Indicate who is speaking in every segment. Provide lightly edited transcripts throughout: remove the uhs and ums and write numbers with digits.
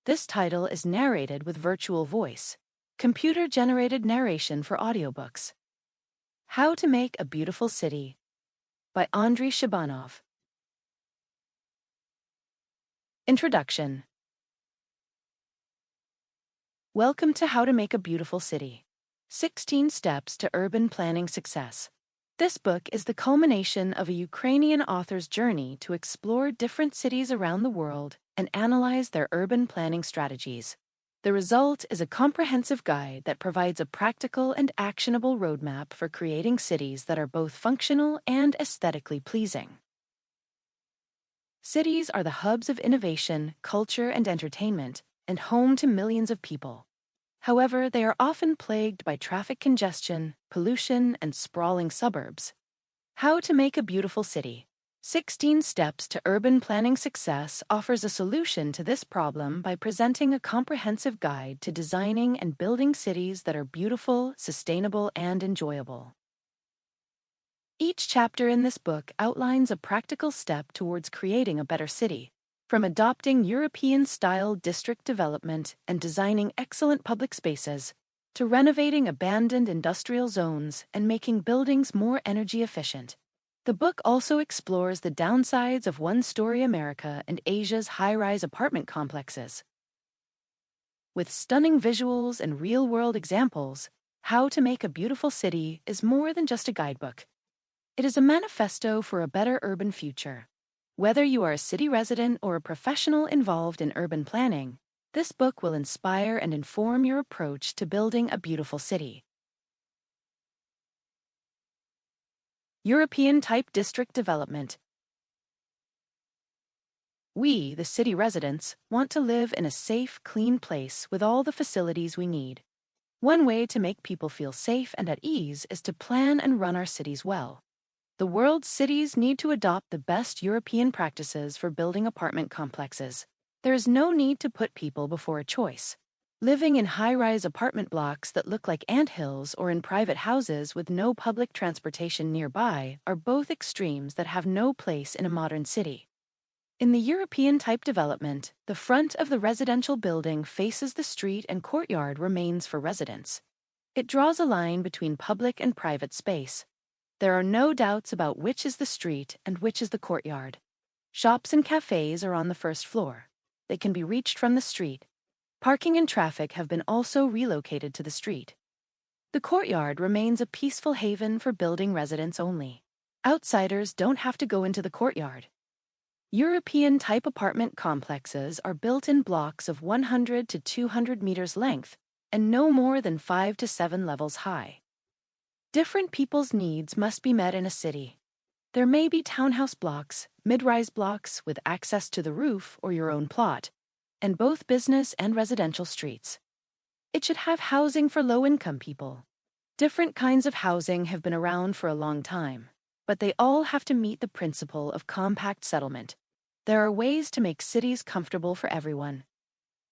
Speaker 1: This title is narrated with virtual voice, computer-generated narration for audiobooks. How to Make a Beautiful City by Andrii Shybanov. Introduction. Welcome to How to Make a Beautiful City. 16 Steps to Urban Planning Success. This book is the culmination of a Ukrainian author's journey to explore different cities around the world and analyze their urban planning strategies. The result is a comprehensive guide that provides a practical and actionable roadmap for creating cities that are both functional and aesthetically pleasing. Cities are the hubs of innovation, culture, and entertainment, and home to millions of people. However, they are often plagued by traffic congestion, pollution, and sprawling suburbs. How to Make a Beautiful City. 16 Steps to Urban Planning Success offers a solution to this problem by presenting a comprehensive guide to designing and building cities that are beautiful, sustainable, and enjoyable. Each chapter in this book outlines a practical step towards creating a better city. From adopting European-style district development and designing excellent public spaces, to renovating abandoned industrial zones and making buildings more energy efficient. The book also explores the downsides of one-story America and Asia's high-rise apartment complexes. With stunning visuals and real-world examples, How to Make a Beautiful City is more than just a guidebook. It is a manifesto for a better urban future. Whether you are a city resident or a professional involved in urban planning, this book will inspire and inform your approach to building a beautiful city. European-type district development. We, the city residents, want to live in a safe, clean place with all the facilities we need. One way to make people feel safe and at ease is to plan and run our cities well. The world's cities need to adopt the best European practices for building apartment complexes. There is no need to put people before a choice. Living in high-rise apartment blocks that look like anthills or in private houses with no public transportation nearby are both extremes that have no place in a modern city. In the European-type development, the front of the residential building faces the street and courtyard remains for residents. It draws a line between public and private space. There are no doubts about which is the street and which is the courtyard. Shops and cafes are on the first floor. They can be reached from the street. Parking and traffic have been also relocated to the street. The courtyard remains a peaceful haven for building residents only. Outsiders don't have to go into the courtyard. European-type apartment complexes are built in blocks of 100 to 200 meters length and no more than 5 to 7 levels high. Different people's needs must be met in a city. There may be townhouse blocks, mid-rise blocks with access to the roof or your own plot, and both business and residential streets. It should have housing for low-income people. Different kinds of housing have been around for a long time, but they all have to meet the principle of compact settlement. There are ways to make cities comfortable for everyone.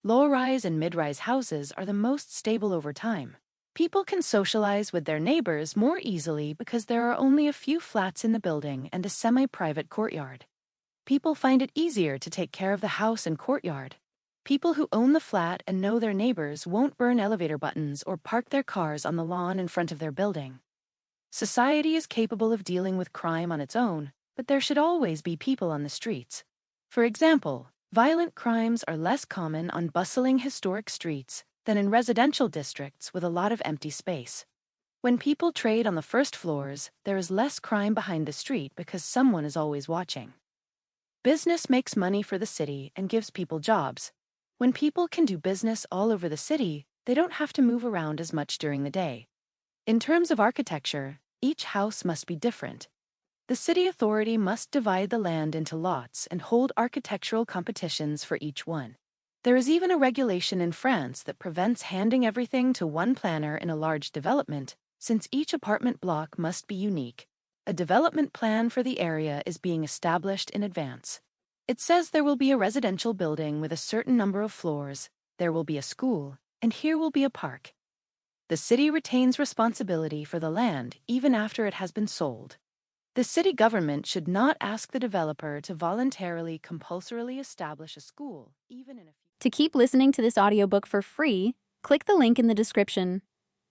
Speaker 1: Low-rise and mid-rise houses are the most stable over time. People can socialize with their neighbors more easily because there are only a few flats in the building and a semi-private courtyard. People find it easier to take care of the house and courtyard. People who own the flat and know their neighbors won't burn elevator buttons or park their cars on the lawn in front of their building. Society is capable of dealing with crime on its own, but there should always be people on the streets. For example, violent crimes are less common on bustling historic streets than in residential districts with a lot of empty space. When people trade on the first floors, there is less crime behind the street because someone is always watching. Business makes money for the city and gives people jobs. When people can do business all over the city, they don't have to move around as much during the day. In terms of architecture, each house must be different. The city authority must divide the land into lots and hold architectural competitions for each one. There is even a regulation in France that prevents handing everything to one planner in a large development, since each apartment block must be unique. A development plan for the area is being established in advance. It says there will be a residential building with a certain number of floors, there will be a school, and here will be a park. The city retains responsibility for the land even after it has been sold. The city government should not ask the developer to voluntarily compulsorily establish a school, even in a
Speaker 2: To keep listening to this audiobook for free, click the link in the description.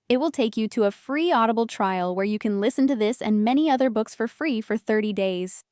Speaker 2: It will take you to a free Audible trial where you can listen to this and many other books for free for 30 days.